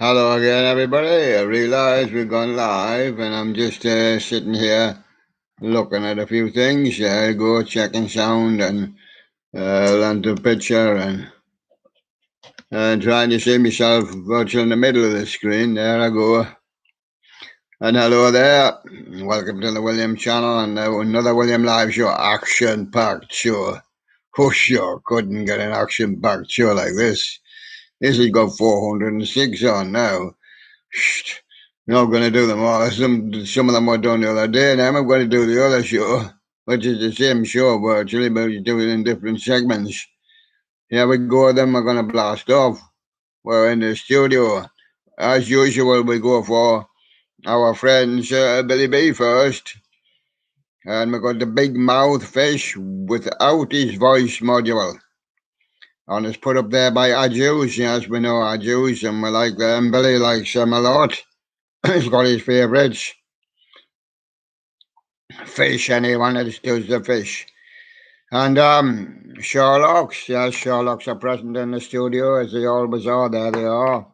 Hello again, everybody. I realize we've gone live, and I'm just sitting here looking at a few things. Go checking sound and lantern picture and trying to see myself virtual in the middle of the screen. There I go. And hello there. Welcome to the William channel and another William Live show, action-packed show. Oh, sure, couldn't get an action-packed show like this. This has got 406 on now. Not going to do them all. Some of them were done the other day. Now I'm going to do the other show, which is the same show virtually, but you do it in different segments. Here we go. Then we're going to blast off. We're in the studio. As usual, we go for our friends Billy B first. And we got the big mouth fish without his voice module. And it's put up there by Ajus. Yes, we know Ajus, and we like them. Billy likes them a lot. He's got his favourites. Fish, anyone that steals the fish. And Sherlock's, yes, Sherlock's are present in the studio as they always are. There they are.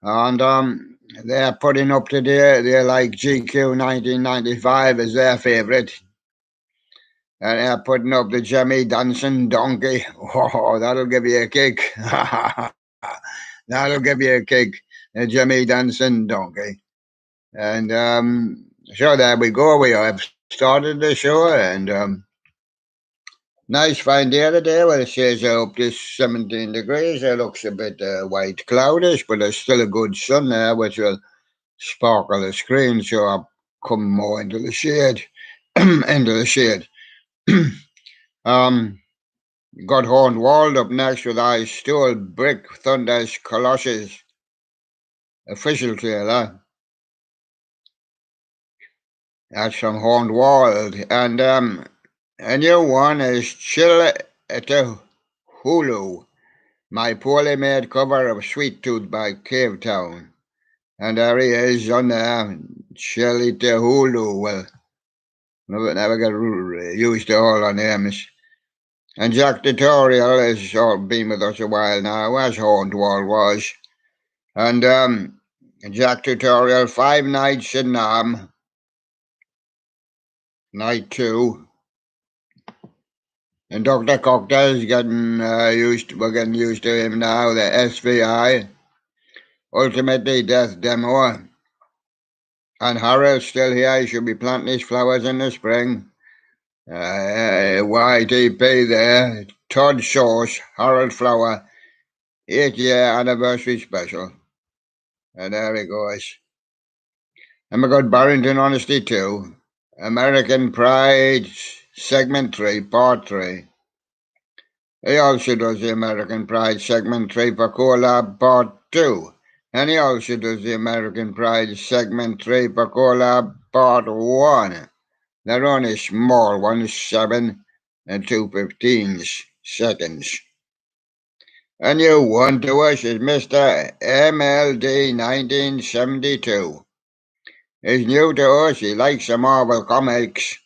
And they're putting up today, they're like GQ 1995 is their favourite. And they're putting up the Jimmy Dancing Donkey. Oh, that'll give you a kick. That'll give you a kick. The Jimmy Dancing Donkey. And so there we go. We have started the show, and nice fine day today. Well, it says up to 17 degrees. It looks a bit white cloudish, but there's still a good sun there, which will sparkle the screen. So I'll come more into the shade. Into the shade. Got Horned Walled up next with I Stole Brick Thunder's Colossus. Official trailer. That's from Horned Walled. And a new one is Chill at the Hulu. My poorly made cover of Sweet Tooth by Cave Town. And there he is on there, Shelly Hulu. Well, never got used to all our names. And Jack Tutorial has been with us a while now, as Hornwall was. And Jack Tutorial, 5 nights in Nam. Night 2. And Dr. Cocktail's getting we're getting used to him now, the SVI. Ultimately Death Demo. And Harold's still here. He should be planting his flowers in the spring. YTP there. Todd Sauce, Harold Flower, 8-year anniversary special. And there he goes. And we got Barrington Honesty too. American Pride, Segment 3, Part 3. He also does the American Pride Segment 3 for Collab Part 2. And he also does the American Pride Segment 3 for Collab Part 1. They're only small ones, 7 and 2/15 seconds. A new one to us is Mr. MLD 1972. He's new to us, he likes the Marvel comics.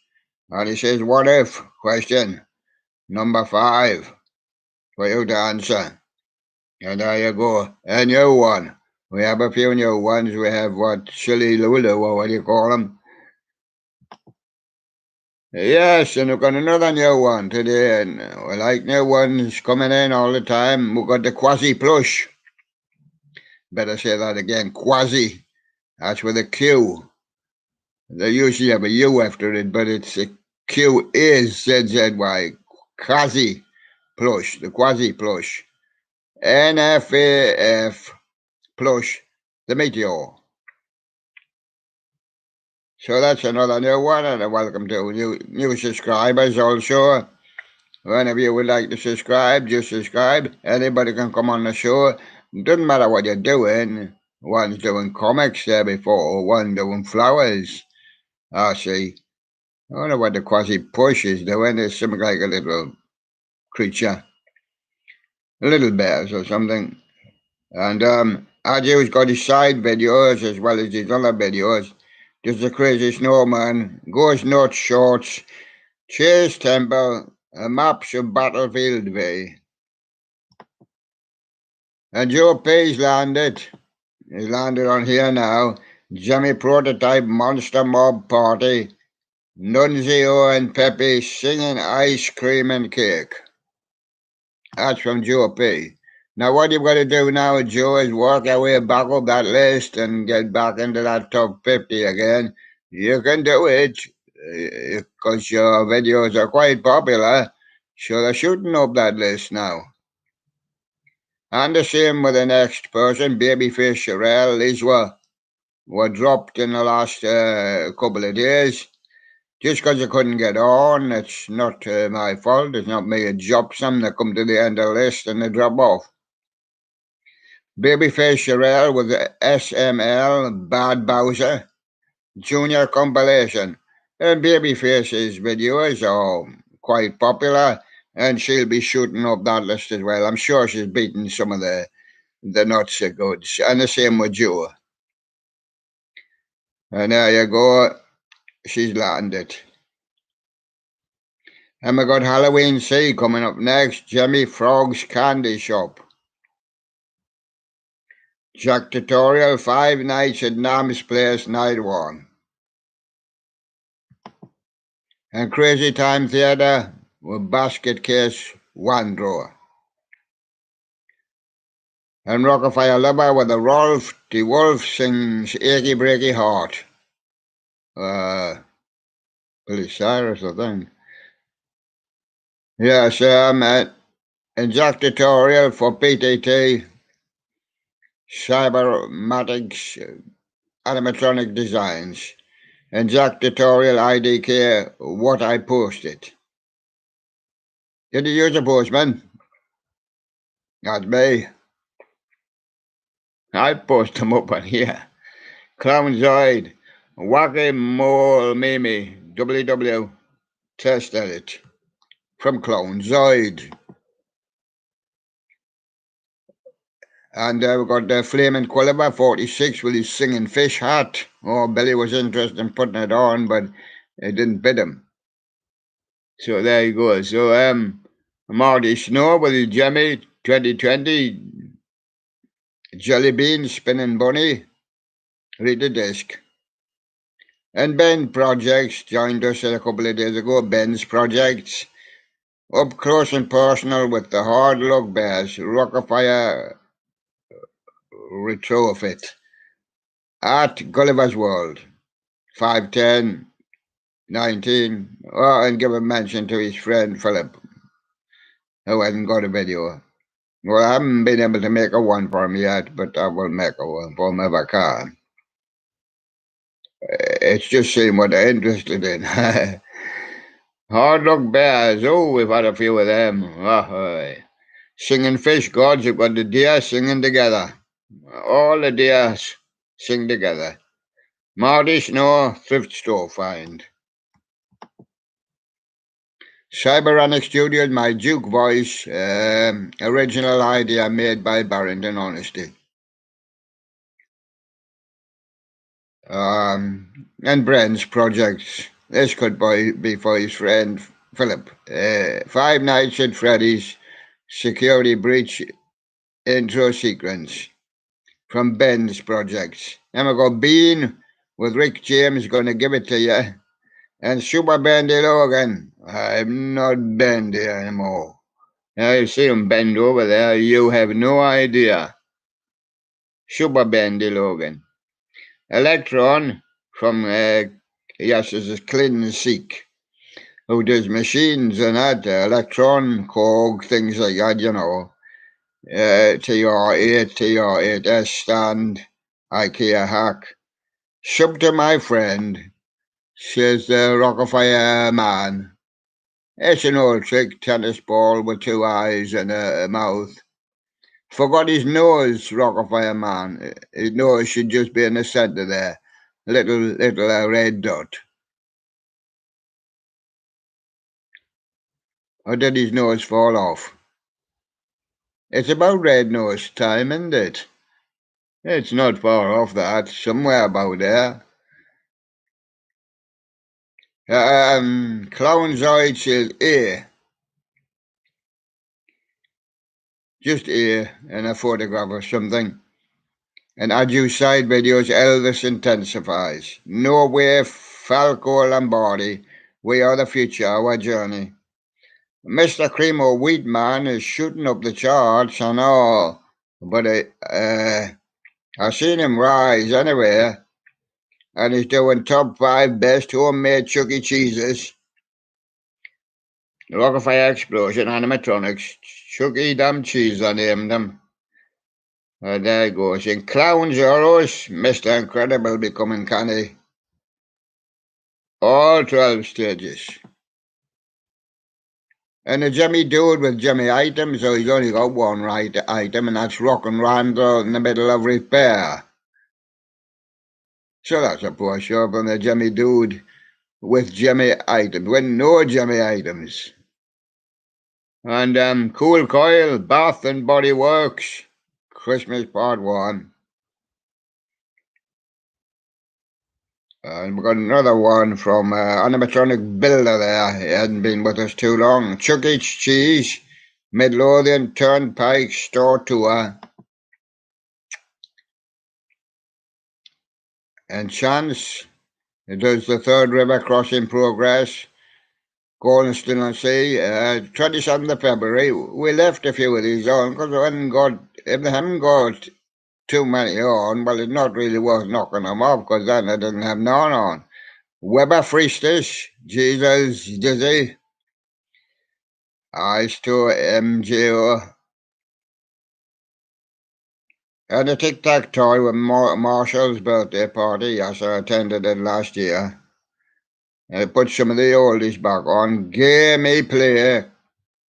And he says, what if? Question number 5 for you to answer. And there you go, a new one. We have a few new ones. We have what, Silly Lulu, or what do you call them? Yes, and we've got another new one today, and we like new ones coming in all the time. We've got the Quasi Plush. Better say that again, Quasi. That's with a Q. They usually have a U after it, but it's a Q is ZZY. Quasi Plush, the Quasi Plush. NFAF Plush, the Meteor. So that's another new one, and a welcome to new subscribers also. Whenever you would like to subscribe, just subscribe. Anybody can come on the show. Doesn't matter what you're doing. One's doing comics there before, one doing flowers. I see. I wonder what the Quasi Push is doing. It's something like a little creature. A little bears or something. And Ajay's got his side videos as well as his other videos. Just a crazy snowman, goes nuts shorts, Chase Temple, maps of Battlefield V. And Joe P's landed. He landed on here now. Jimmy Prototype Monster Mob Party. Nunzio and Pepe singing ice cream and cake. That's from Joe P. Now what you've got to do now, Joe, is work your way back up that list and get back into that top 50 again. You can do it, because your videos are quite popular. So they're shooting up that list now. And the same with the next person, Babyface Sherelle. These were dropped in the last couple of days. Just because I couldn't get on, it's not my fault. It's not me. It drops them. They come to the end of the list and they drop off. Babyface Sherelle with the SML Bad Bowser Junior compilation. And Babyface's videos are quite popular, and she'll be shooting up that list as well. I'm sure she's beating some of the not so goods. And the same with Joe. And there you go. She's landed. And we got Halloween C coming up next. Jimmy Frog's Candy Shop. Jack Tutorial, 5 Nights at Nam's Place, Night 1. And Crazy Time Theatre with Basket Case 1 drawer. And Rockafire Lover with the Rolf the Wolf sings Achy Breaky Heart. Billy Cyrus, I think. Yes, and Jack Tutorial for PTT, Cybernetics, Animatronic Designs. And Jack Tutorial IDK, what I posted. Did you use a postman? That's me. I post them up on here. Clownzoid, Wacky Mole Mimi, WW, test edit. From Clownzoid. And we've got the Flaming Quilliver 46 with his singing fish hat. Oh, Billy was interested in putting it on, but it didn't bid him. So there you go. So Marty Snow with his Jimmy 2020 Jelly Bean Spinning Bunny. Read the disc. And Ben Projects joined us a couple of days ago. Ben's Projects. Up close and personal with the Hard Luck Bears. Rockafire Retrofit. At Gulliver's World. 510 19. Oh, and give a mention to his friend Philip, who hasn't got a video. Well, I haven't been able to make a one for him yet, but I will make a one for him if I can. It's just seeing what they're interested in. Hard Luck Bears. Oh, we've had a few of them. Oh, singing fish gods. You've got the deer singing together. All the deer sing together. Marty Snow, thrift store find. Cyberonic Studios, my Duke voice, original idea made by Barrington Honesty. And Brent's projects. This could be for his friend Philip. 5 Nights at Freddy's security breach intro sequence from Ben's projects. And we got Bean with Rick James going to give it to you. And Super Bendy Logan. I'm not bendy anymore. Now you see him bend over there. You have no idea. Super Bendy Logan. Electron from, yes, this is Clinton Seek, who does machines and that, Electron, Korg, things like that, you know. TR8, TR8S stand, IKEA hack. Sub to my friend, says the Rockafire man. It's an old trick, tennis ball with 2 eyes and a mouth. Forgot his nose, Rockafire man. His nose should just be in the centre there. Little red dot. Or did his nose fall off? It's about red nose time, isn't it? It's not far off that, somewhere about there. Clownzoid says ear. Just ear and a photograph or something. And as you side videos, Elvis intensifies. No way, Falco Lombardi. We are the future, our journey. Mr. Cremo Wheatman is shooting up the charts and all, but I've seen him rise anyway, and he's doing top 5 best homemade Chuck E. Cheeses. Rockefeller Explosion animatronics. Chuck E. Damn Cheese, I named them. There it goes. In Clown Zeros, Mr. Incredible becoming canny. All 12 stages. And the Jimmy Dude with Jimmy items, so he's only got one right item, and that's Rock and Randall in the middle of repair. So that's a poor show from the Jimmy Dude with Jimmy items, with no Jimmy items. And Cool Coil, Bath and Body Works, Christmas Part 1. And we've got another one from Animatronic Builder there. He hadn't been with us too long. Chuck E. Cheese, Midlothian Turnpike Store Tour. And Chance, it does the Third River Crossing Progress. Golden on Sea, 27th of February. We left a few of these on because if they haven't got too many on, well, it's not really worth knocking them off because then they didn't have none on. Weber Freestish, Jesus, Dizzy, Ice to MJO. And a Tic Tac Toy with Marshall's birthday party. Yes, I attended it last year. I put some of the oldies back on. Gay Me Play,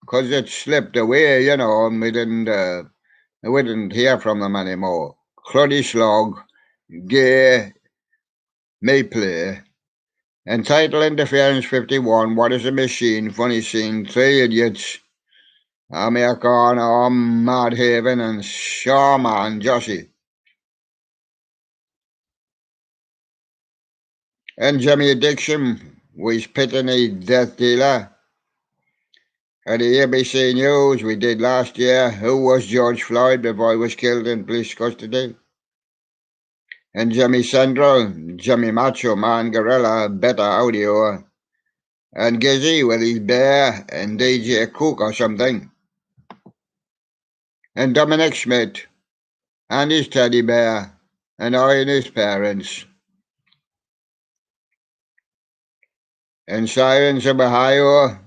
because it slipped away, and we didn't hear from them anymore. Cruddy Slog, Gay Me Play. And Title Interference 51, What is a Machine? Funny Scene, 3 Idiots. Americana, Mad Haven, and Shaman Josie. And Jimmy Addiction was pitting a death dealer. At the ABC News we did last year, who was George Floyd before he was killed in police custody? And Jimmy Central, Jimmy Macho Man Gorilla, Better Audio, and Gizzy with his bear and DJ Cook or something. And Dominic Schmidt and his teddy bear and I and his parents. And Sirens of Ohio,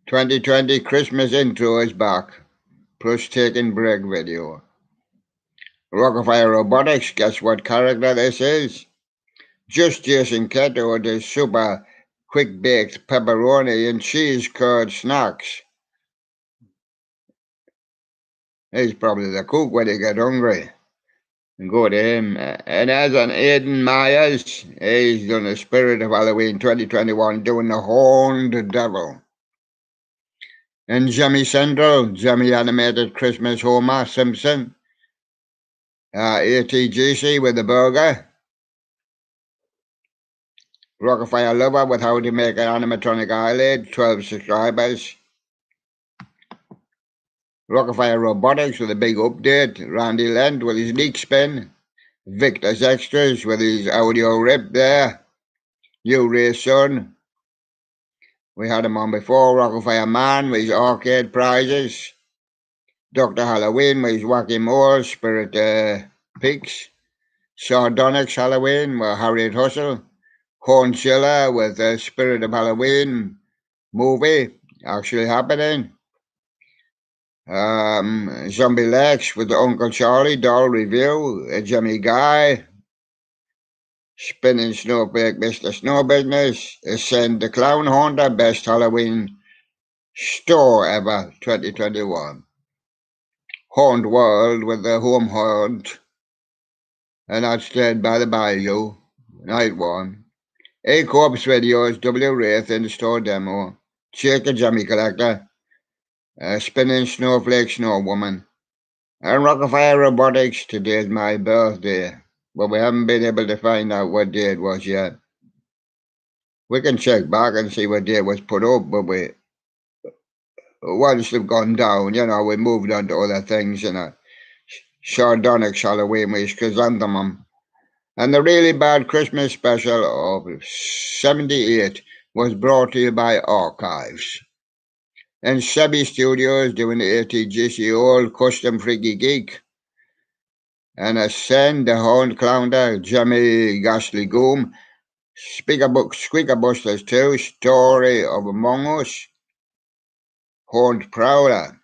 2020 Christmas intro is back, plus taking break video. Rockefeller Robotics, guess what character this is? Just Jason Keto, the super quick-baked pepperoni and cheese curd snacks. He's probably the cook when he get hungry. And go to him. And as an Aiden Myers, he's done the Spirit of Halloween 2021, doing the Horned Devil. And Jimmy Central, Jimmy Animated Christmas Homer Simpson. ATGC with the burger. Rockefeller Lover with how to make an animatronic eyelid, 12 subscribers. Rockefeller Robotics with a big update. Randy Lent with his leak spin. Victor's Extras with his audio rip there. U-Ray Son. We had him on before. Rockefeller Man with his arcade prizes. Dr. Halloween with his Wacky Mole, Spirit Peaks. Sardonyx Halloween with Harriet Hustle. Hornchilla with the Spirit of Halloween movie actually happening. Zombie Lex with the Uncle Charlie doll review. Jimmy Guy. Spinning Snowflake, Mr. Snow Business. Ascend the Clown Haunter, best Halloween store ever, 2021. Haunt World with the Home Haunt. And that's Dead by the Bayou, night 1. A-Corpse Videos, W. Wraith in the store demo. Check a Jimmy Collector. Spinning Snowflake Snow Woman. And Rockefeller Robotics, today's my birthday. But we haven't been able to find out what day it was yet. We can check back and see what day it was put up, but once they've gone down, we moved on to other things, Sardonic Halloween with chrysanthemum. And the really bad Christmas special of 78 was brought to you by Archives. And Sebby Studios doing the ATGC Old Custom Freaky Geek. And Ascend the Horned Clounder, Jimmy Ghastly Goom, Squeaker Busters 2, Story of Among Us, Horned Prowler,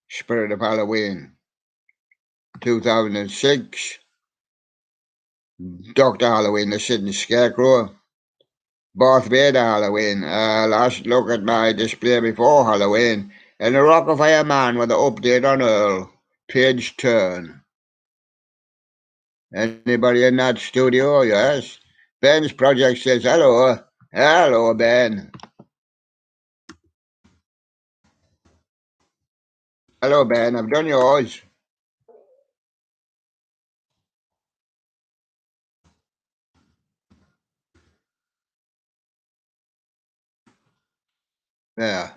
Spirit of Halloween, 2006, Dr. Halloween, The Sydney Scarecrow, Darth Vader Halloween, last look at my display before Halloween, and the Rock of Fire Man with the update on Earl, page turn. Anybody in that studio? Yes. Ben's project says hello. Hello, Ben. Hello, Ben. I've done yours. Yeah.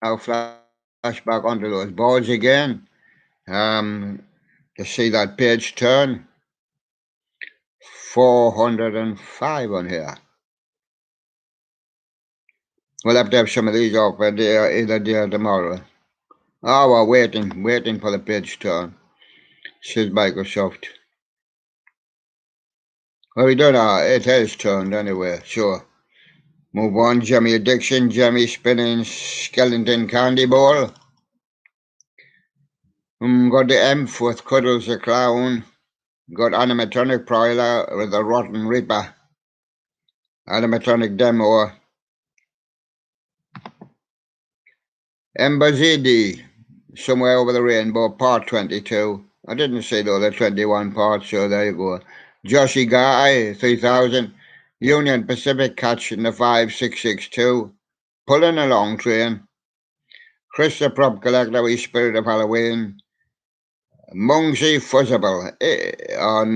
I'll flash back onto those boards again. To see that page turn. 405 on here. We'll have to have some of these up either day or tomorrow. Oh, we're waiting for the page turn, says Microsoft. Well, we don't know. It has turned anyway, sure. Move on, Jimmy Addiction, Jimmy Spinning Skeleton Candy Ball. Got the Emp with Cuddles the Clown. Got Animatronic Prowler with the Rotten Reaper. Animatronic Demo. Ember ZD, Somewhere Over the Rainbow, Part 22. I didn't say though, the 21 parts, so there you go. Joshy Guy, 3000. Union Pacific Catch in the 5662. Pulling a Long Train. Chris the Prop Collector with Spirit of Halloween. Mungsy Fuzzable on,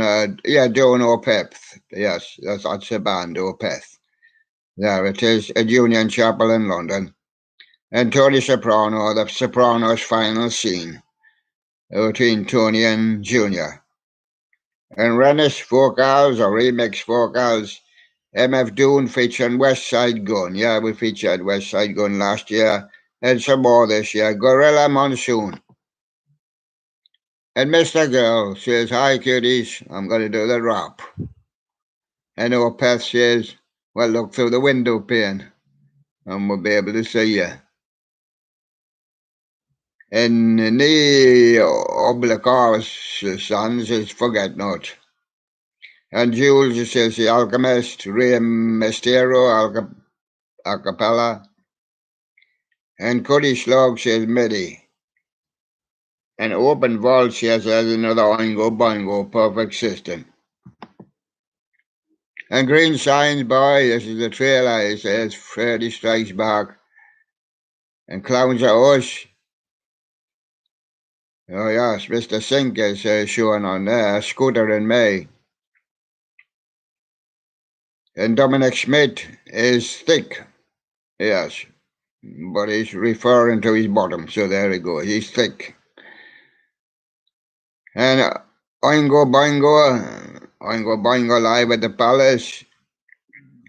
doing Opeth. Yes, that's a band, Opeth. There it is, at Union Chapel in London. And Tony Soprano, the Sopranos final scene between Tony and Junior. And Rennis vocals or remix vocals, MF Doom featuring West Side Gun. Yeah, we featured West Side Gun last year and some more this year. Gorilla Monsoon. And Mr. Girl says, hi cuties, I'm going to do the rap. And Opeth says, well, look through the window pane and we'll be able to see you. And the Obliquaris sons is Forget Not. And Jules says the Alchemist, Rey Mysterio, Acapella. And Cody Slog says MIDI. And Open Vault says there's another Oingo Boingo perfect system. And Green Signs Boy, this is the trailer, it says Freddy Strikes Back. And Clowns Are Us. Oh yes, Mr. Sink is showing on there, Scooter in May. And Dominic Schmidt is thick, yes, but he's referring to his bottom, so there we go, he's thick. And Oingo Boingo live at the Palace,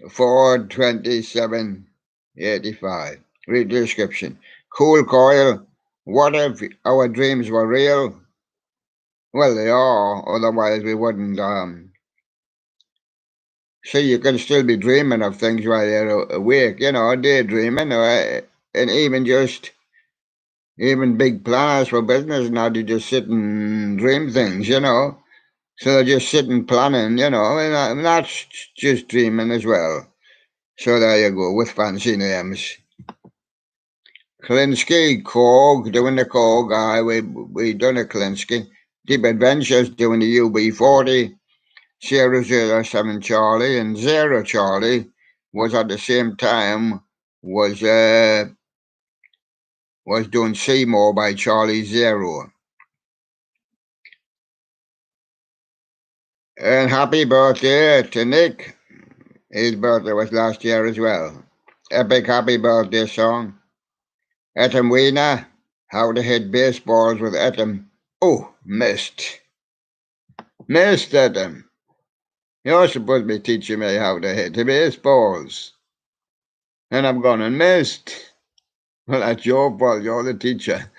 4/27/85. Read the description. Cool Coil, what if our dreams were real? Well, they are, otherwise we wouldn't. See, you can still be dreaming of things while you're awake, daydreaming, and even big planners for business now, they just sit and dream things, So they're just sitting planning, and that's just dreaming as well. So there you go, with fancy names. Klinsky, Korg, doing the Korg guy, we done a Klinsky. Deep Adventures doing the UB40. 007 Charlie and Zero Charlie was at the same time was doing Seymour by Charlie Zero. And happy birthday to Nick. His birthday was last year as well. Epic happy birthday song. Etam Wiener, How to Hit Baseballs with Etam. Oh, missed. Missed at him. You're supposed to be teaching me how to hit the baseballs. And I've gone and missed. Well, that's your fault. You're the teacher.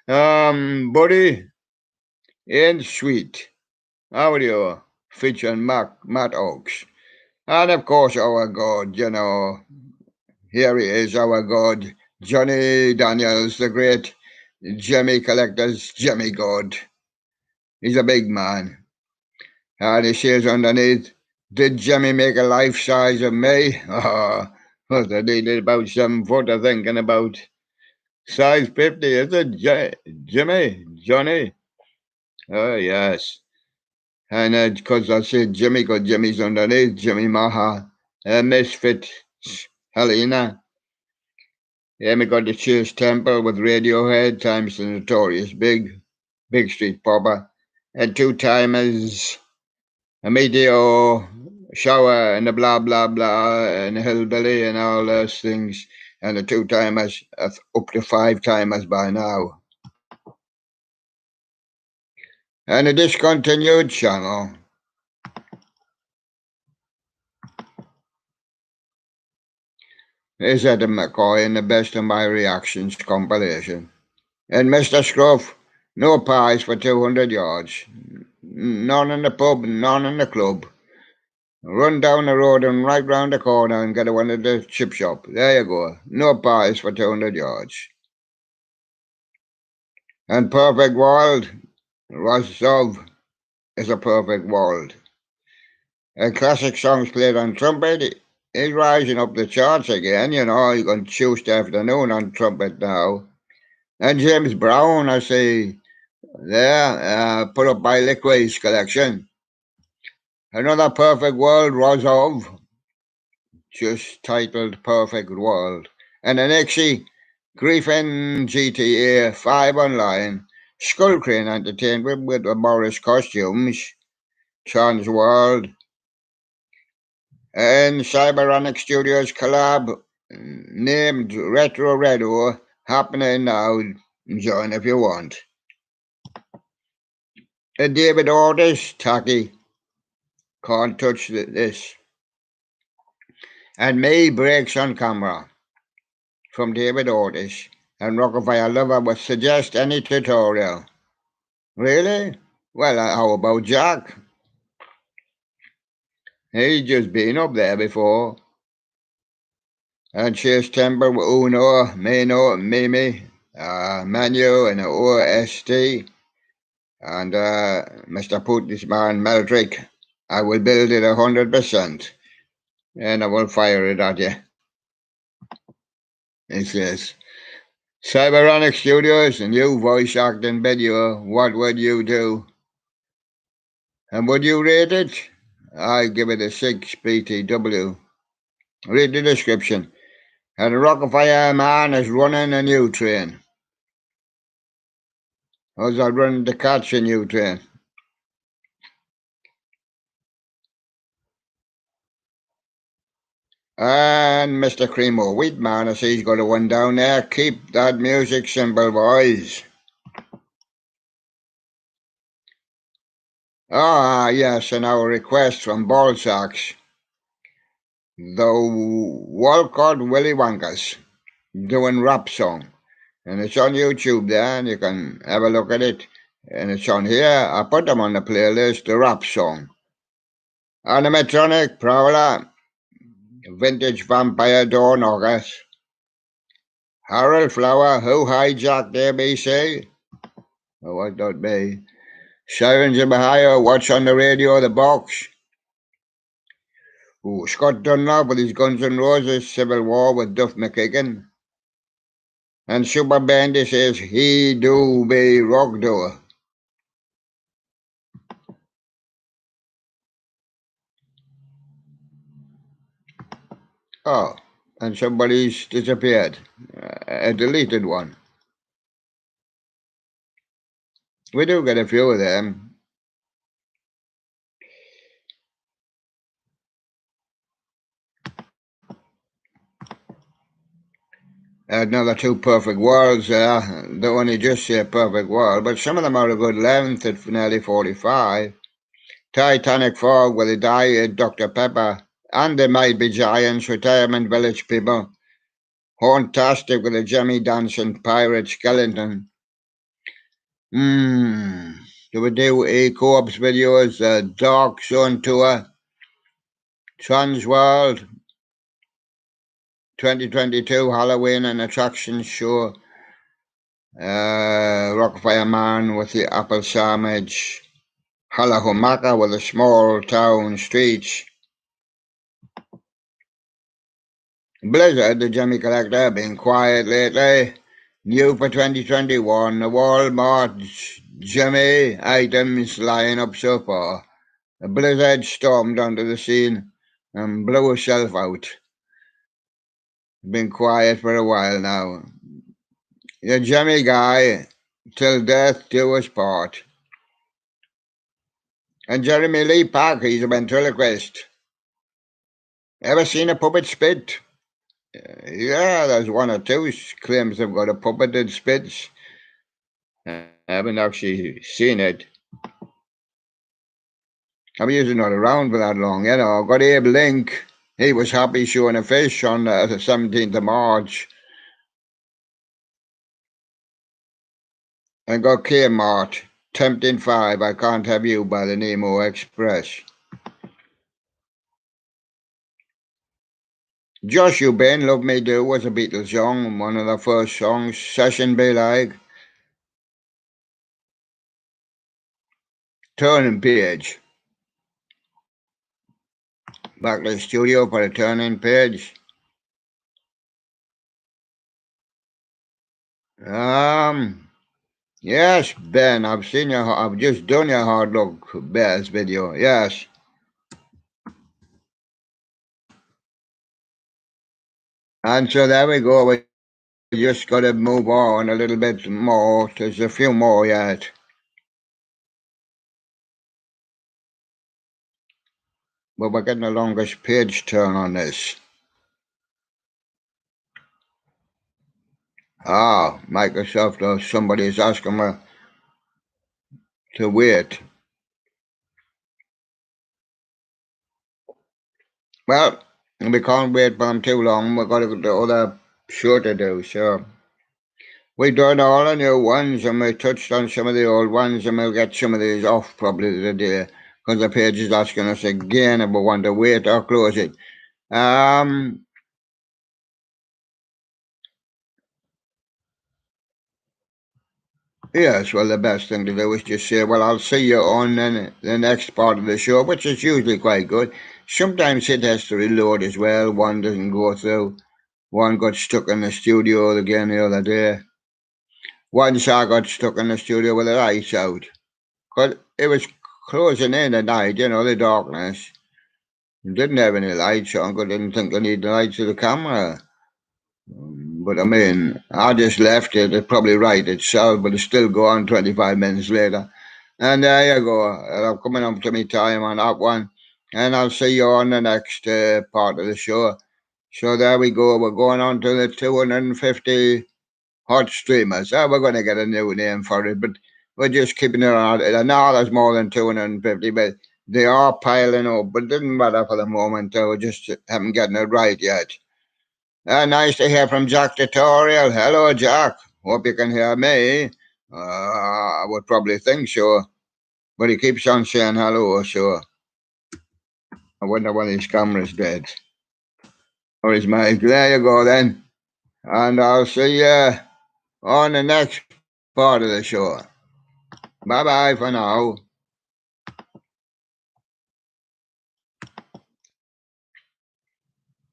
Buddy, ain't sweet. How are you? Featuring Matt Oakes. And of course, our God, here he is, our God, Johnny Daniels, the great Jimmy Collector's Jimmy God. He's a big man. And he says underneath, did Jimmy make a life size of me? Oh, well, they did about 7 foot, I think, and about size 50, is it, Jimmy? Johnny? Oh, yes. And because I said Jimmy, because Jimmy's underneath, Jimmy Maha, Misfit, Helena. Yeah, we got the Cheers Temple with Radiohead, times the Notorious Big Street Popper, and two timers, a Meteor, Shower, and the blah blah blah, and Hillbilly, and all those things, and the two timers, up to five timers by now. And a discontinued channel. Is Adam McCoy in the Best of My Reactions compilation. And Mr. Scruff, no pies for 200 yards. None in the pub, none in the club. Run down the road and right round the corner and get one at the chip shop. There you go. No pies for 200 yards. And Perfect World, Rosov is a perfect world. And classic songs played on trumpet is rising up the charts again. You can Tuesday afternoon on trumpet now. And James Brown, I see there, put up by Liquids collection. Another Perfect World, Rosov, just titled Perfect World. And the Nixie, Griffin GTA 5 Online, Skull Crane Entertainment with the Morris costumes, Sean's World, and Cyberonic Studios collab named Retro Redo happening now. Join if you want. And David Ortiz, Tacky, can't touch this. And May Breaks on Camera from David Ortiz. And Rockafire Lover would suggest any tutorial. Really? Well, how about Jack? He's just been up there before. And Chase Timber with Uno, Mino, Mimi, Manu, and OST. And Mr. Put this man, Meldrick. I will build it 100%. And I will fire it at you. It says, Cyberonic Studios and you voice acting video, what would you do? And would you rate it? I give it a 6 BTW. Read the description. And the Rockafire man is running a new train. How's that running to catch a new train? And Mr. Cremo Wheatman, I see he's got a one down there. Keep that music simple, boys. Ah, yes, and our request from Ballsacks. The Walcott Willy Wonkas doing rap song. And it's on YouTube there, and you can have a look at it. And it's on here. I put them on the playlist, the rap song. Animatronic Prowler, Vintage Vampire Door Knockers. Harold Flower, Who Hijacked ABC? Oh, what not be? Sirens in Ohio, What's on the Radio, The Box. Ooh, Scott Dunlop with his Guns N' Roses, Civil War with Duff McKagan. And Super Bandy says, He do be rock door. Oh, and somebody's disappeared. A deleted one. We do get a few of them. another two perfect worlds there. They only just say perfect world, but some of them are a good length at nearly 45. Titanic Fog with the Diet Dr. Pepper, and There Might Be Giants, Retirement Village People. Hauntastic with a Jimmy Dancing Pirate Skeleton. Do we do E-Corp's videos, Dark Zone Tour, Trans World, 2022 Halloween and Attraction Show, Rockfire Man with the Apple Sandwich, Halahomaka with the Small Town Streets, Blizzard, the Jimmy Collector, been quiet lately. New for 2021, the Walmart Jimmy items lying up so far. The Blizzard stormed onto the scene and blew herself out. Been quiet for a while now. The Jimmy guy, till death do us part. And Jeremy Lee Parker, he's a ventriloquist. Ever seen a puppet spit? Yeah, there's one or two claims they've got a puppet that spits. I haven't actually seen it. I was usually not around for that long, you know. I got Abe Link. He was happy showing a fish on the 17th of March. And got Kmart, Tempting 5, I Can't Have You by the Nemo Express. Josh Eubank, Love Me Do was a Beatles song, one of the first songs. Session Be Like. Turning Page. Back to the studio for a Turning Page. Yes, Ben, I've just done your Hard Luck Bears video, yes. And so there we go, we just got to move on a little bit more, there's a few more yet. But we're getting the longest page turn on this. Microsoft or somebody is asking me to wait. Well, we can't wait for them too long. We've got the other show to do, so we've done all the new ones and we touched on some of the old ones and we'll get some of these off probably today because the page is asking us again if we want to wait or close it. Yes, well, the best thing to do is just say, well, I'll see you on the next part of the show, which is usually quite good. Sometimes it has to reload as well. One doesn't go through. One got stuck in the studio again the other day. Once I got stuck in the studio with the lights out. Because it was closing in at night, you know, the darkness. Didn't have any lights on, because I didn't think I needed the lights of the camera. But I mean, I just left it. It probably right itself, but it's still gone 25 minutes later. And there you go. I'm coming up to me time on that one. And I'll see you on the next part of the show. So there we go. We're going on to the 250 hot streamers. We're going to get a new name for it, but we're just keeping it on. I know there's more than 250, but they are piling up. But it doesn't matter for the moment. We just haven't gotten it right yet. Nice to hear from Jack Tutorial. Hello, Jack. Hope you can hear me. I would probably think so. But he keeps on saying hello, so I wonder when his camera's dead. Or his mic. There you go then. And I'll see you on the next part of the show. Bye-bye for now.